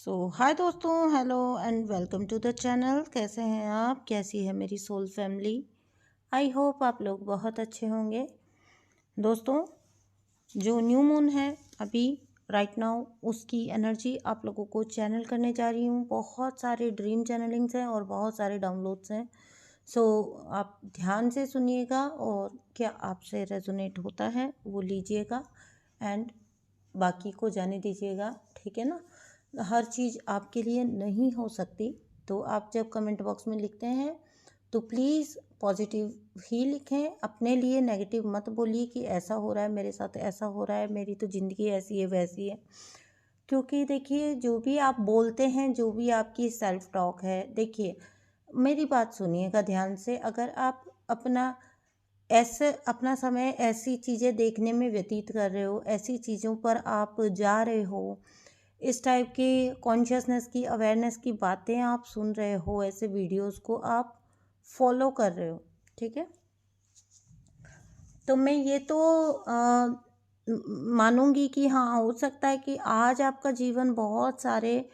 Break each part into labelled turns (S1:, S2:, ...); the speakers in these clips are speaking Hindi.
S1: हाय दोस्तों, hello and welcome to the channel. कैसे हैं आप? कैसी है मेरी सोल फैमिली? आई होप आप लोग बहुत अच्छे होंगे। दोस्तों, जो न्यू मून है अभी राइट नाउ, उसकी एनर्जी आप लोगों को चैनल करने जा रही हूँ। बहुत सारे ड्रीम चैनलिंग्स हैं और बहुत सारे डाउनलोड्स हैं। आप ध्यान से सुनिएगा और क्या आपसे रेजोनेट होता है वो लीजिएगा एंड बाकी को जाने दीजिएगा, ठीक है ना। हर चीज़ आपके लिए नहीं हो सकती, तो आप जब कमेंट बॉक्स में लिखते हैं तो प्लीज़ पॉजिटिव ही लिखें। अपने लिए नेगेटिव मत बोलिए कि ऐसा हो रहा है मेरे साथ, ऐसा हो रहा है, मेरी तो ज़िंदगी ऐसी है वैसी है। क्योंकि देखिए, जो भी आप बोलते हैं, जो भी आपकी सेल्फ टॉक है, देखिए मेरी बात सुनिएगा ध्यान से। अगर आप अपना समय ऐसी चीज़ें देखने में व्यतीत कर रहे हो, ऐसी चीज़ों पर आप जा रहे हो, इस टाइप की कॉन्शियसनेस की, अवेयरनेस की बातें आप सुन रहे हो, ऐसे वीडियोस को आप फॉलो कर रहे हो, ठीक है, तो मैं ये तो मानूंगी कि हाँ, हो सकता है कि आज आपका जीवन बहुत सारे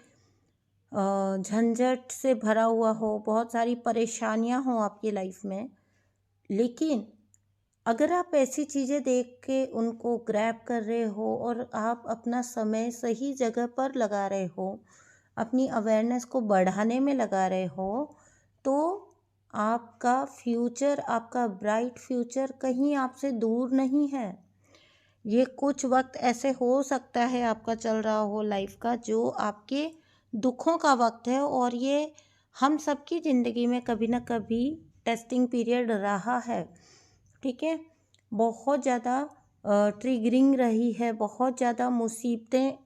S1: झंझट से भरा हुआ हो, बहुत सारी परेशानियां हो आपकी लाइफ में। लेकिन अगर आप ऐसी चीज़ें देख के उनको ग्रैब कर रहे हो और आप अपना समय सही जगह पर लगा रहे हो, अपनी अवेयरनेस को बढ़ाने में लगा रहे हो, तो आपका फ्यूचर, आपका ब्राइट फ्यूचर कहीं आपसे दूर नहीं है। ये कुछ वक्त ऐसे हो सकता है आपका चल रहा हो लाइफ का, जो आपके दुखों का वक्त है, और ये हम सबकी ज़िंदगी में कभी ना कभी टेस्टिंग पीरियड रहा है, ठीक है। बहुत ज़्यादा ट्रिगरिंग रही है, बहुत ज़्यादा मुसीबतें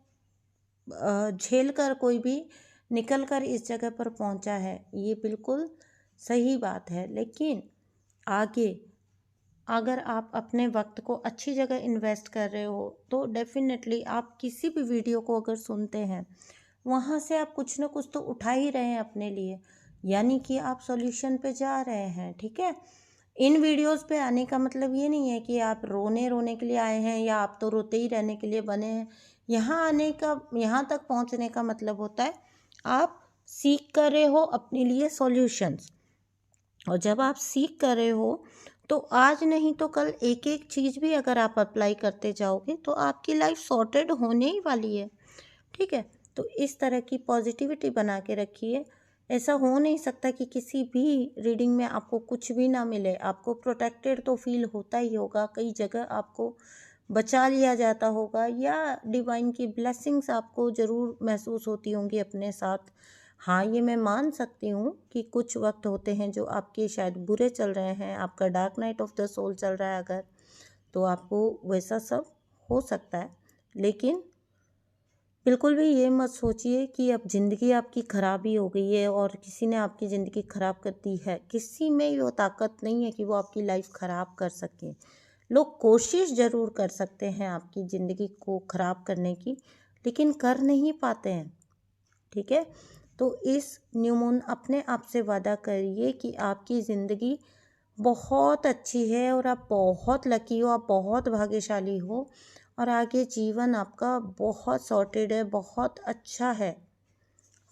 S1: झेल कर कोई भी निकल कर इस जगह पर पहुंचा है, ये बिल्कुल सही बात है। लेकिन आगे अगर आप अपने वक्त को अच्छी जगह इन्वेस्ट कर रहे हो, तो डेफिनेटली आप किसी भी वीडियो को अगर सुनते हैं, वहाँ से आप कुछ ना कुछ तो उठा ही रहे हैं अपने लिए, यानी कि आप सॉल्यूशन पे जा रहे हैं, ठीक है। इन वीडियोस पे आने का मतलब ये नहीं है कि आप रोने रोने के लिए आए हैं या आप तो रोते ही रहने के लिए बने हैं। यहाँ तक पहुँचने का मतलब होता है आप सीख कर रहे हो अपने लिए सॉल्यूशंस। और जब आप सीख कर रहे हो, तो आज नहीं तो कल एक एक चीज़ भी अगर आप अप्लाई करते जाओगे तो आपकी लाइफ सॉर्टेड होने ही वाली है, ठीक है। तो इस तरह की पॉजिटिविटी बना के रखिए। ऐसा हो नहीं सकता कि किसी भी रीडिंग में आपको कुछ भी ना मिले। आपको प्रोटेक्टेड तो फील होता ही होगा, कई जगह आपको बचा लिया जाता होगा, या डिवाइन की ब्लेसिंग्स आपको ज़रूर महसूस होती होंगी अपने साथ। हाँ, ये मैं मान सकती हूँ कि कुछ वक्त होते हैं जो आपके शायद बुरे चल रहे हैं, आपका dark night of the soul चल रहा है अगर, तो आपको वैसा सब हो सकता है। लेकिन बिल्कुल भी ये मत सोचिए कि अब ज़िंदगी आपकी ख़राब ही हो गई है और किसी ने आपकी ज़िंदगी ख़राब कर दी है। किसी में वो ताकत नहीं है कि वो आपकी लाइफ ख़राब कर सके। लोग कोशिश ज़रूर कर सकते हैं आपकी ज़िंदगी को ख़राब करने की, लेकिन कर नहीं पाते हैं, ठीक है। तो इस न्यू मून अपने आप से वादा करिए कि आपकी ज़िंदगी बहुत अच्छी है और आप बहुत लकी हो, आप बहुत भाग्यशाली हो, और आगे जीवन आपका बहुत सॉर्टेड है, बहुत अच्छा है,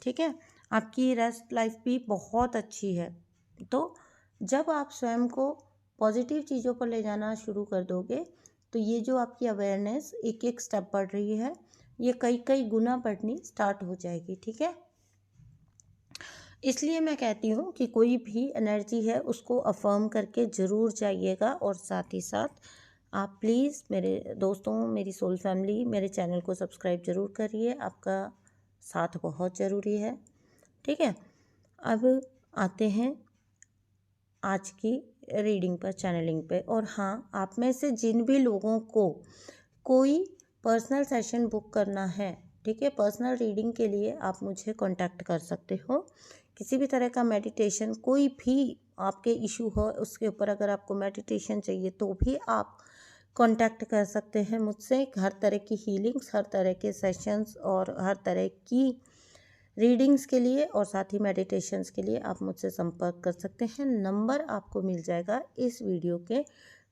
S1: ठीक है। आपकी रेस्ट लाइफ भी बहुत अच्छी है। तो जब आप स्वयं को पॉजिटिव चीज़ों पर ले जाना शुरू कर दोगे, तो ये जो आपकी अवेयरनेस एक एक स्टेप बढ़ रही है, ये कई कई गुना बढ़नी स्टार्ट हो जाएगी, ठीक है। इसलिए मैं कहती हूँ कि कोई भी एनर्जी है उसको अफर्म करके ज़रूर जाइएगा, और साथ ही साथ आप प्लीज़ मेरे दोस्तों, मेरी सोल फैमिली, मेरे चैनल को सब्सक्राइब ज़रूर करिए। आपका साथ बहुत ज़रूरी है, ठीक है। अब आते हैं आज की रीडिंग पर, चैनलिंग पे। और हाँ, आप में से जिन भी लोगों को कोई पर्सनल सेशन बुक करना है, ठीक है, पर्सनल रीडिंग के लिए आप मुझे कांटेक्ट कर सकते हो। किसी भी तरह का मेडिटेशन, कोई भी आपके इशू हो उसके ऊपर अगर आपको मेडिटेशन चाहिए तो भी आप कांटेक्ट कर सकते हैं मुझसे। हर तरह की हीलिंग्स, हर तरह के सेशंस और हर तरह की रीडिंग्स के लिए और साथ ही मेडिटेशंस के लिए आप मुझसे संपर्क कर सकते हैं। नंबर आपको मिल जाएगा इस वीडियो के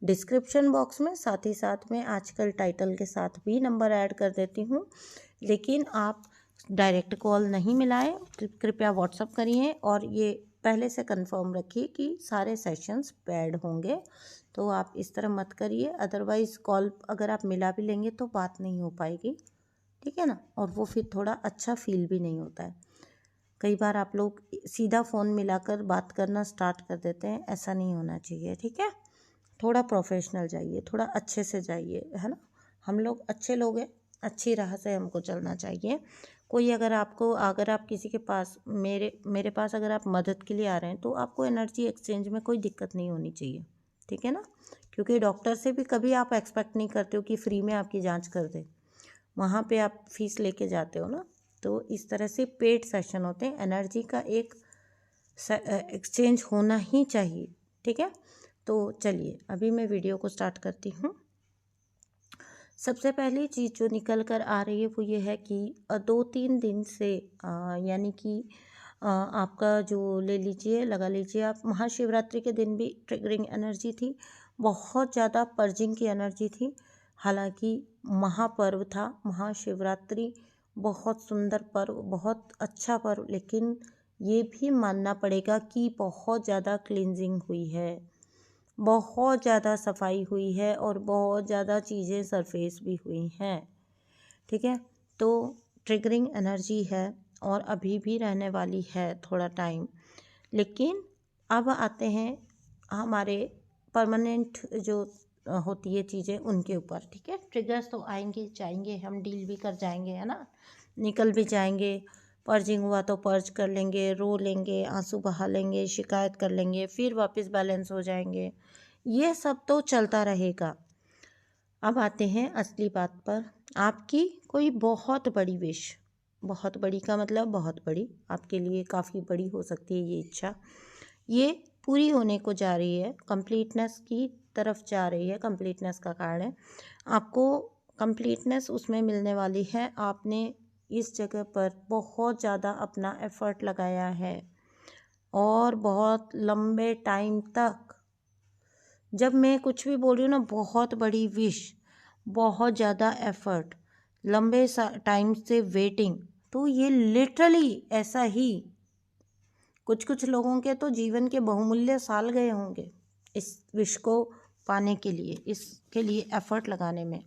S1: डिस्क्रिप्शन बॉक्स में। साथ ही साथ में आजकल टाइटल के साथ भी नंबर ऐड कर देती हूँ, लेकिन आप डायरेक्ट कॉल नहीं मिलाएं, कृपया व्हाट्सअप करिए और ये पहले से कंफर्म रखिए कि सारे सेशंस पेड होंगे। तो आप इस तरह मत करिए, अदरवाइज़ कॉल अगर आप मिला भी लेंगे तो बात नहीं हो पाएगी, ठीक है ना। और वो फिर थोड़ा अच्छा फील भी नहीं होता है। कई बार आप लोग सीधा फ़ोन मिलाकर बात करना स्टार्ट कर देते हैं, ऐसा नहीं होना चाहिए, ठीक है। थोड़ा प्रोफेशनल जाइए, थोड़ा अच्छे से जाइए, है ना। हम लोग अच्छे लोग हैं, अच्छी राह से हमको चलना चाहिए। कोई अगर आप किसी के पास मेरे पास अगर आप मदद के लिए आ रहे हैं तो आपको एनर्जी एक्सचेंज में कोई दिक्कत नहीं होनी चाहिए, ठीक है ना। क्योंकि डॉक्टर से भी कभी आप एक्सपेक्ट नहीं करते हो कि फ्री में आपकी जांच कर दे, वहाँ पे आप फीस लेके जाते हो ना। तो इस तरह से पेड सेशन होते हैं, एनर्जी का एक एक्सचेंज होना ही चाहिए, ठीक है। तो चलिए अभी मैं वीडियो को स्टार्ट करती हूँ। सबसे पहली चीज़ जो निकल कर आ रही है वो ये है कि 2-3 दिन से यानी कि आपका जो ले लीजिए, लगा लीजिए आप, महाशिवरात्रि के दिन भी ट्रिगरिंग एनर्जी थी, बहुत ज़्यादा पर्जिंग की एनर्जी थी। हालांकि महापर्व था महाशिवरात्रि, बहुत सुंदर पर्व, बहुत अच्छा पर्व, लेकिन ये भी मानना पड़ेगा कि बहुत ज़्यादा क्लींजिंग हुई है, बहुत ज़्यादा सफाई हुई है और बहुत ज़्यादा चीज़ें सरफेस भी हुई हैं, ठीक है। तो ट्रिगरिंग एनर्जी है और अभी भी रहने वाली है थोड़ा टाइम। लेकिन अब आते हैं हमारे परमानेंट जो होती है चीज़ें उनके ऊपर, ठीक है। ट्रिगर्स तो आएंगे जाएंगे, हम डील भी कर जाएंगे, है ना, निकल भी जाएंगे। पर्जिंग हुआ तो पर्ज कर लेंगे, रो लेंगे, आंसू बहा लेंगे, शिकायत कर लेंगे, फिर वापस बैलेंस हो जाएंगे, ये सब तो चलता रहेगा। अब आते हैं असली बात पर। आपकी कोई बहुत बड़ी विश, बहुत बड़ी का मतलब बहुत बड़ी, आपके लिए काफ़ी बड़ी हो सकती है ये इच्छा, ये पूरी होने को जा रही है, कंप्लीटनेस की तरफ जा रही है, कंप्लीटनेस का कार्ड है। आपको कंप्लीटनेस उसमें मिलने वाली है। आपने इस जगह पर बहुत ज़्यादा अपना एफर्ट लगाया है और बहुत लंबे टाइम तक, जब मैं कुछ भी बोल रही हूँ ना, बहुत बड़ी विश, बहुत ज़्यादा एफर्ट, लंबे टाइम से वेटिंग, तो ये लिटरली ऐसा ही कुछ कुछ लोगों के तो जीवन के बहुमूल्य साल गए होंगे इस विश को पाने के लिए, इसके लिए एफर्ट लगाने में।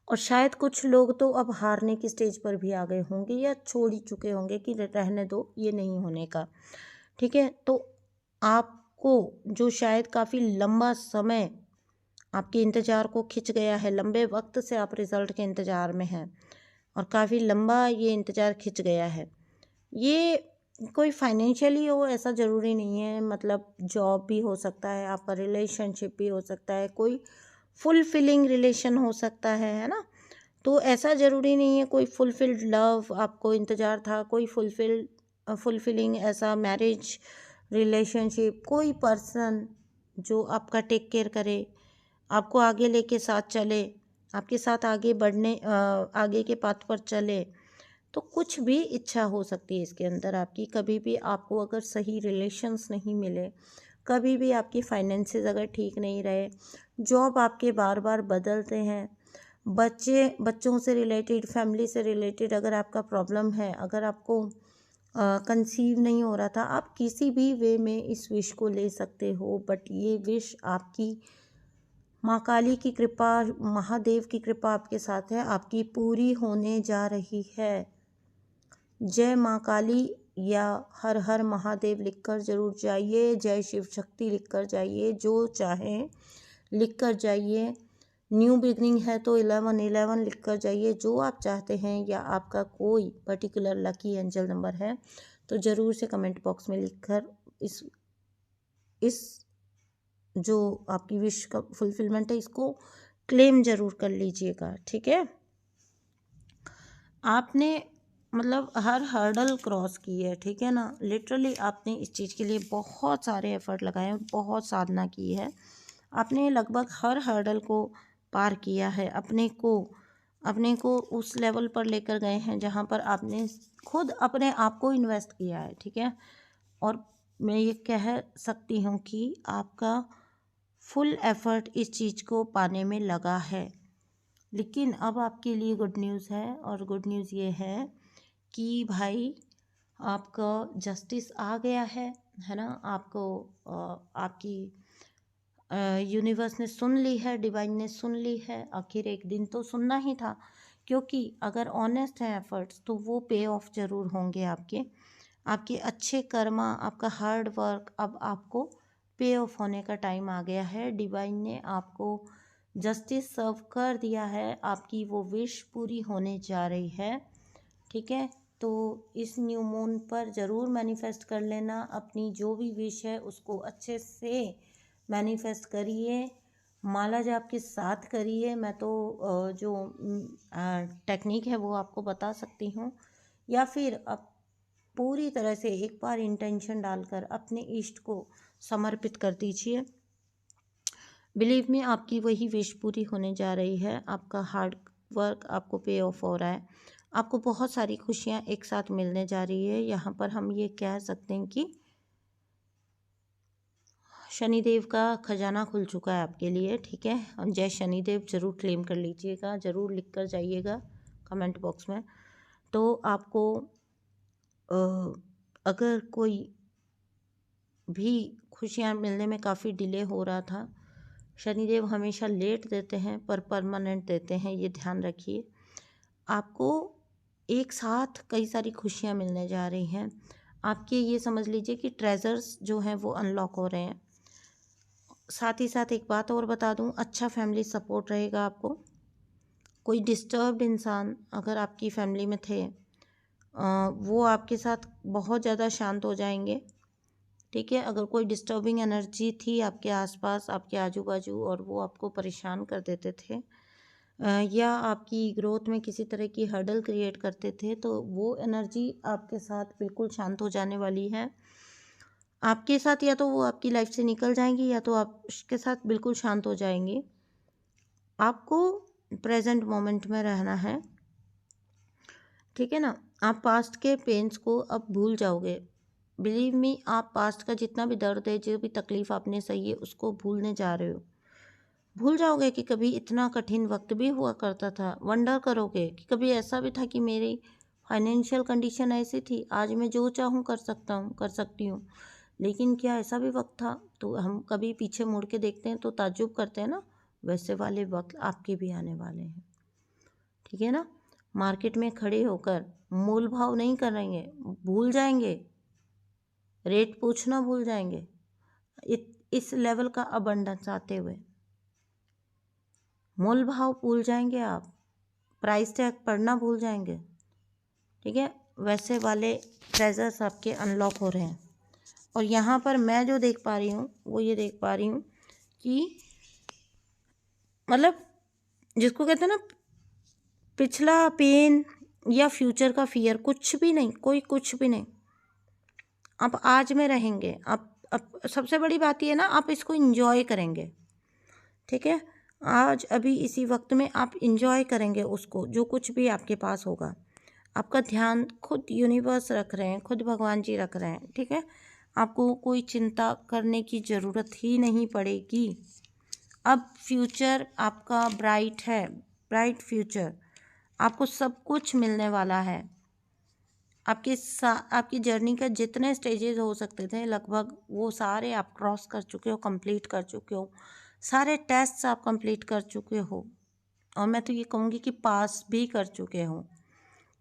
S1: और शायद कुछ लोग तो अब हारने की स्टेज पर भी आ गए होंगे या छोड़ ही चुके होंगे कि रहने दो, ये नहीं होने का, ठीक है। तो आपको जो शायद काफ़ी लंबा समय आपके इंतज़ार को खिंच गया है, लंबे वक्त से आप रिज़ल्ट के इंतज़ार में हैं और काफ़ी लंबा ये इंतज़ार खिंच गया है। ये कोई फाइनेंशियली हो ऐसा ज़रूरी नहीं है, मतलब जॉब भी हो सकता है, आपका रिलेशनशिप भी हो सकता है, कोई फुलफिलिंग रिलेशन हो सकता है ना। तो ऐसा ज़रूरी नहीं है कोई फुलफिल्ड लव आपको इंतज़ार था, कोई फुलफिलिंग ऐसा मैरिज रिलेशनशिप, कोई पर्सन जो आपका टेक केयर करे, आपको आगे लेके साथ चले, आपके साथ आगे बढ़ने आगे के पाथ पर चले। तो कुछ भी इच्छा हो सकती है इसके अंदर आपकी। कभी भी आपको अगर सही रिलेशंस नहीं मिले, कभी भी आपकी फाइनेंसेस अगर ठीक नहीं रहे, जॉब आपके बार बार बदलते हैं, बच्चों से रिलेटेड, फैमिली से रिलेटेड अगर आपका प्रॉब्लम है, अगर आपको कंसीव नहीं हो रहा था, आप किसी भी वे में इस विश को ले सकते हो। बट ये विश आपकी माँ काली की कृपा, महादेव की कृपा आपके साथ है, आपकी पूरी होने जा रही है। जय माँ काली या हर हर महादेव लिखकर ज़रूर जाइए, जय शिव शक्ति लिखकर जाइए, जो चाहें लिखकर जाइए। न्यू बिगनिंग है तो 1111 लिखकर जाइए, जो आप चाहते हैं, या आपका कोई पर्टिकुलर लकी एंजल नंबर है तो ज़रूर से कमेंट बॉक्स में लिखकर इस जो आपकी विश का फुलफिलमेंट है इसको क्लेम ज़रूर कर लीजिएगा, ठीक है। आपने मतलब हर हर्डल क्रॉस की है, ठीक है ना। लिटरली आपने इस चीज़ के लिए बहुत सारे एफर्ट लगाए हैं, बहुत साधना की है, आपने लगभग हर हर्डल को पार किया है, अपने को उस लेवल पर लेकर गए हैं जहाँ पर आपने खुद अपने आप को इन्वेस्ट किया है, ठीक है। और मैं ये कह सकती हूँ कि आपका फुल एफर्ट इस चीज़ को पाने में लगा है। लेकिन अब आपके लिए गुड न्यूज़ है, और गुड न्यूज़ ये है कि भाई आपका जस्टिस आ गया है ना। आपको आपकी यूनिवर्स ने सुन ली है, डिवाइन ने सुन ली है। आखिर एक दिन तो सुनना ही था, क्योंकि अगर ऑनेस्ट हैं एफर्ट्स तो वो पे ऑफ ज़रूर होंगे आपके। आपके अच्छे कर्मा, आपका हार्ड वर्क अब आपको पे ऑफ होने का टाइम आ गया है। डिवाइन ने आपको जस्टिस सर्व कर दिया है, आपकी वो विश पूरी होने जा रही है। ठीक है, तो इस न्यू मून पर ज़रूर मैनिफेस्ट कर लेना। अपनी जो भी विश है उसको अच्छे से मैनिफेस्ट करिए, माला जाप के साथ करिए। मैं तो जो टेक्निक है वो आपको बता सकती हूँ, या फिर आप पूरी तरह से एक बार इंटेंशन डालकर अपने इष्ट को समर्पित कर दीजिए। बिलीव में आपकी वही विश पूरी होने जा रही है। आपका हार्ड वर्क आपको पे ऑफ हो रहा है, आपको बहुत सारी खुशियाँ एक साथ मिलने जा रही है। यहाँ पर हम ये कह सकते हैं कि शनिदेव का खजाना खुल चुका है आपके लिए। ठीक है, और जय शनिदेव ज़रूर क्लेम कर लीजिएगा, ज़रूर लिख कर जाइएगा कमेंट बॉक्स में। तो आपको अगर कोई भी खुशियाँ मिलने में काफ़ी डिले हो रहा था, शनिदेव हमेशा लेट देते हैं पर परमानेंट देते हैं, ये ध्यान रखिए। आपको एक साथ कई सारी खुशियाँ मिलने जा रही हैं। आपके ये समझ लीजिए कि ट्रेजर्स जो हैं वो अनलॉक हो रहे हैं। साथ ही साथ एक बात और बता दूं, अच्छा फैमिली सपोर्ट रहेगा आपको। कोई डिस्टर्ब्ड इंसान अगर आपकी फैमिली में थे, वो आपके साथ बहुत ज़्यादा शांत हो जाएंगे। ठीक है, अगर कोई डिस्टर्बिंग एनर्जी थी आपके आसपास, आपके आजू बाजू, और वो आपको परेशान कर देते थे या आपकी ग्रोथ में किसी तरह की हर्डल क्रिएट करते थे, तो वो एनर्जी आपके साथ बिल्कुल शांत हो जाने वाली है। आपके साथ या तो वो आपकी लाइफ से निकल जाएंगी, या तो आप उसके साथ बिल्कुल शांत हो जाएंगे। आपको प्रेजेंट मोमेंट में रहना है। ठीक है ना, आप पास्ट के पेन्स को अब भूल जाओगे। बिलीव मी, आप पास्ट का जितना भी दर्द है, जो भी तकलीफ़ आपने सही है, उसको भूलने जा रहे हो। भूल जाओगे कि कभी इतना कठिन वक्त भी हुआ करता था। वंडर करोगे कि कभी ऐसा भी था कि मेरी फाइनेंशियल कंडीशन ऐसी थी, आज मैं जो चाहूँ कर सकता हूँ, कर सकती हूँ। लेकिन क्या ऐसा भी वक्त था? तो हम कभी पीछे मुड़ के देखते हैं तो ताज्जुब करते हैं ना। वैसे वाले वक्त आपके भी आने वाले हैं। ठीक है ना, मार्केट में खड़े होकर मोल भाव नहीं करेंगे, भूल जाएंगे, रेट पूछना भूल जाएंगे। इस लेवल का अबंडेंस आते हुए मोल भाव भूल जाएंगे, आप प्राइस टैग पढ़ना भूल जाएंगे। ठीक है, वैसे वाले ट्रेजर्स आपके अनलॉक हो रहे हैं। और यहाँ पर मैं जो देख पा रही हूँ वो ये देख पा रही हूँ कि मतलब जिसको कहते हैं ना, पिछला पेन या फ्यूचर का फियर, कुछ भी नहीं, कोई कुछ भी नहीं। आप आज में रहेंगे। आप सबसे बड़ी बात ये ना, आप इसको इंजॉय करेंगे। ठीक है, आज अभी इसी वक्त में आप इंजॉय करेंगे उसको, जो कुछ भी आपके पास होगा। आपका ध्यान खुद यूनिवर्स रख रहे हैं, खुद भगवान जी रख रहे हैं। ठीक है, आपको कोई चिंता करने की ज़रूरत ही नहीं पड़ेगी। अब फ्यूचर आपका ब्राइट है, ब्राइट फ्यूचर। आपको सब कुछ मिलने वाला है। आपकी जर्नी का जितने स्टेजेस हो सकते थे लगभग, वो सारे आप क्रॉस कर चुके हो, कंप्लीट कर चुके हो। सारे टेस्ट्स आप कंप्लीट कर चुके हो, और मैं तो ये कहूँगी कि पास भी कर चुके हो,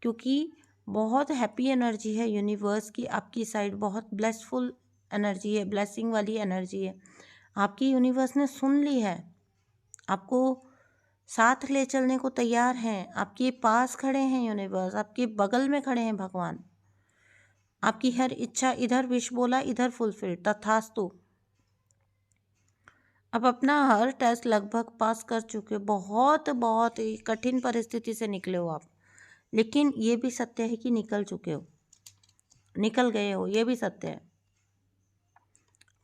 S1: क्योंकि बहुत हैप्पी एनर्जी है यूनिवर्स की आपकी साइड। बहुत ब्लेसफुल एनर्जी है, ब्लेसिंग वाली एनर्जी है आपकी। यूनिवर्स ने सुन ली है, आपको साथ ले चलने को तैयार हैं। आपके पास खड़े हैं यूनिवर्स, आपके बगल में खड़े हैं भगवान। आपकी हर इच्छा, इधर विश बोला, इधर फुलफिल, तथास्तु। अब अपना हर टेस्ट लगभग पास कर चुके हो। बहुत बहुत ही कठिन परिस्थिति से निकले हो आप, लेकिन ये भी सत्य है कि निकल चुके हो, निकल गए हो, ये भी सत्य है।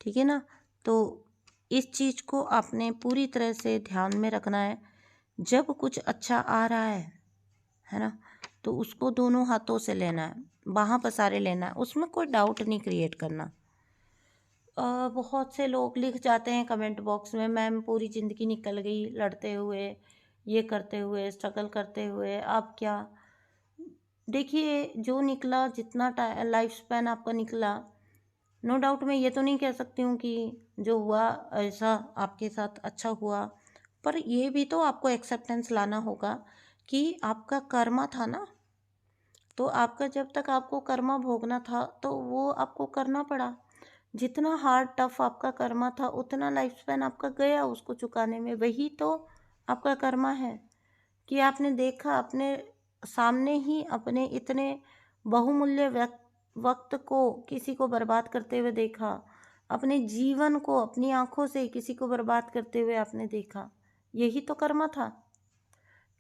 S1: ठीक है ना, तो इस चीज़ को आपने पूरी तरह से ध्यान में रखना है। जब कुछ अच्छा आ रहा है ना, तो उसको दोनों हाथों से लेना है, बाहाँ पसारे लेना है, उसमें कोई डाउट नहीं क्रिएट करना। बहुत से लोग लिख जाते हैं कमेंट बॉक्स में, मैम पूरी ज़िंदगी निकल गई लड़ते हुए, ये करते हुए, स्ट्रगल करते हुए आप क्या, देखिए जो निकला, जितना लाइफ स्पैन आपका निकला, नो डाउट मैं ये तो नहीं कह सकती हूँ कि जो हुआ ऐसा आपके साथ अच्छा हुआ, पर ये भी तो आपको एक्सेप्टेंस लाना होगा कि आपका कर्मा था ना। तो आपका जब तक आपको कर्मा भोगना था तो वो आपको करना पड़ा। जितना हार्ड टफ आपका कर्मा था उतना लाइफ स्पैन आपका गया उसको चुकाने में। वही तो आपका कर्मा है कि आपने देखा, अपने सामने ही अपने इतने बहुमूल्य वक्त को किसी को बर्बाद करते हुए देखा, अपने जीवन को अपनी आंखों से किसी को बर्बाद करते हुए आपने देखा। यही तो कर्मा था।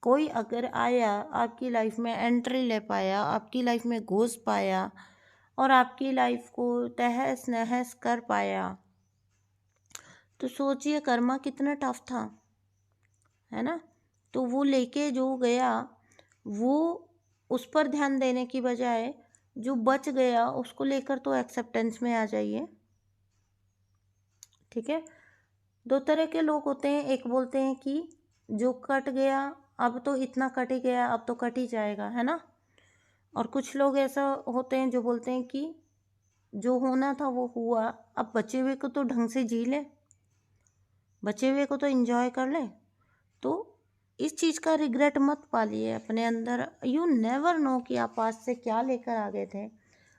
S1: कोई अगर आया आपकी लाइफ में, एंट्री ले पाया, आपकी लाइफ में घुस पाया और आपकी लाइफ को तहस नहस कर पाया, तो सोचिए कर्मा कितना टफ था, है ना। तो वो लेके जो गया, वो उस पर ध्यान देने की बजाय जो बच गया उसको लेकर तो एक्सेप्टेंस में आ जाइए। ठीक है। दो तरह के लोग होते हैं, एक बोलते हैं कि जो कट गया अब तो इतना कट ही गया, अब तो कट ही जाएगा, है ना। और कुछ लोग ऐसा होते हैं जो बोलते हैं कि जो होना था वो हुआ, अब बचे हुए को तो ढंग से जी ले, बचे हुए को तो एंजॉय कर ले। तो इस चीज़ का रिग्रेट मत पालिए अपने अंदर। यू नेवर नो कि आप आज से क्या लेकर आ गए थे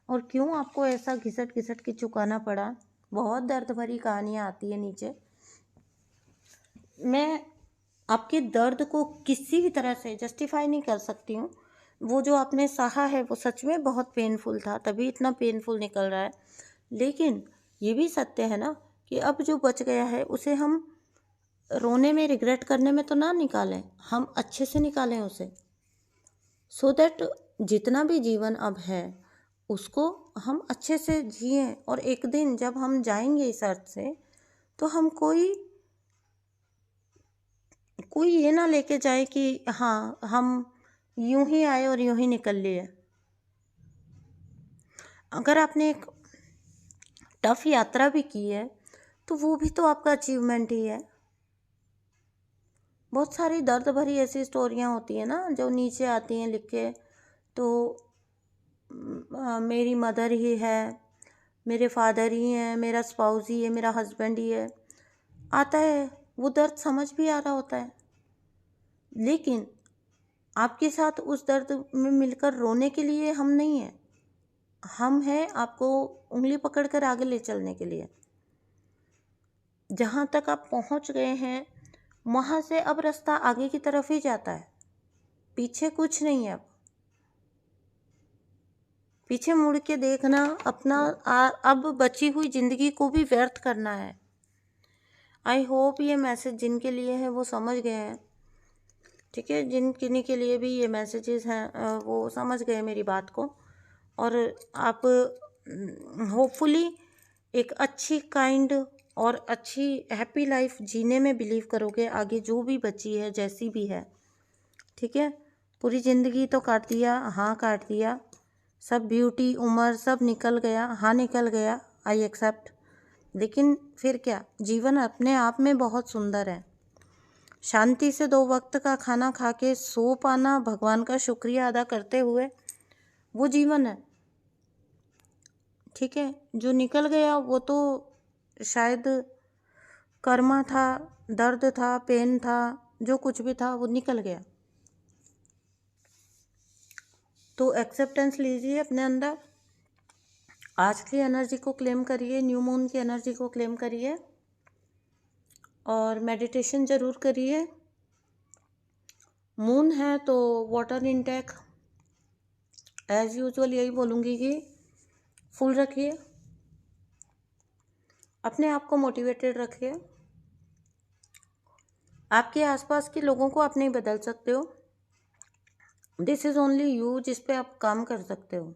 S1: और क्यों आपको ऐसा घिसट घिसट के चुकाना पड़ा। बहुत दर्द भरी कहानियाँ आती है नीचे। मैं आपके दर्द को किसी भी तरह से जस्टिफाई नहीं कर सकती हूँ। वो जो आपने सहा है वो सच में बहुत पेनफुल था, तभी इतना पेनफुल निकल रहा है। लेकिन ये भी सत्य है ना कि अब जो बच गया है उसे हम रोने में, रिग्रेट करने में तो ना निकालें, हम अच्छे से निकालें उसे, सो दैट जितना भी जीवन अब है उसको हम अच्छे से जिएं। और एक दिन जब हम जाएंगे इस अर्थ से तो हम कोई ये ना लेके जाए कि हाँ हम यूं ही आए और यूं ही निकल लिए। अगर आपने एक टफ यात्रा भी की है तो वो भी तो आपका अचीवमेंट ही है। बहुत सारी दर्द भरी ऐसी स्टोरियां होती हैं ना जो नीचे आती हैं लिख के, तो मेरी मदर ही है, मेरे फादर ही हैं, मेरा स्पाउस ही है, मेरा हस्बैंड ही है, आता है वो दर्द समझ भी आ रहा होता है। लेकिन आपके साथ उस दर्द में मिलकर रोने के लिए हम नहीं हैं, हम हैं आपको उंगली पकड़कर आगे ले चलने के लिए। जहाँ तक आप पहुँच गए हैं वहाँ से अब रास्ता आगे की तरफ ही जाता है, पीछे कुछ नहीं है। अब पीछे मुड़ के देखना अपना अब बची हुई ज़िंदगी को भी व्यर्थ करना है। आई होप ये मैसेज जिनके लिए है वो समझ गए हैं। ठीक है, जिन किन्हीं के लिए भी ये मैसेजेस हैं वो समझ गए मेरी बात को, और आप होपफुली एक अच्छी काइंड और अच्छी हैप्पी लाइफ जीने में बिलीव करोगे आगे, जो भी बची है जैसी भी है। ठीक है, पूरी ज़िंदगी तो काट दिया, हाँ काट दिया, सब ब्यूटी उम्र सब निकल गया, हाँ निकल गया, आई एक्सेप्ट। लेकिन फिर क्या, जीवन अपने आप में बहुत सुंदर है। शांति से 2 वक्त का खाना खा के सो पाना, भगवान का शुक्रिया अदा करते हुए, वो जीवन है। ठीक है, जो निकल गया वो तो शायद कर्मा था, दर्द था, पेन था, जो कुछ भी था वो निकल गया। तो एक्सेप्टेंस लीजिए अपने अंदर, आज की एनर्जी को क्लेम करिए, न्यू मून की एनर्जी को क्लेम करिए और मेडिटेशन ज़रूर करिए। मून है तो वाटर इनटेक एज़ यूजुअल यही बोलूँगी कि फुल रखिए, अपने आप को मोटिवेटेड रखिए। आपके आसपास के लोगों को आप नहीं बदल सकते हो, दिस इज़ ओनली यू जिस पे आप काम कर सकते हो।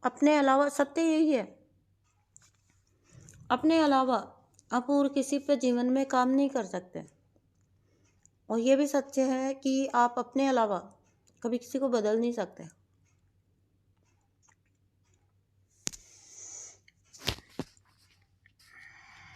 S1: अपने अलावा सत्य यही है, अपने अलावा आप और किसी पे जीवन में काम नहीं कर सकते। और ये भी सत्य है कि आप अपने अलावा कभी किसी को बदल नहीं सकते।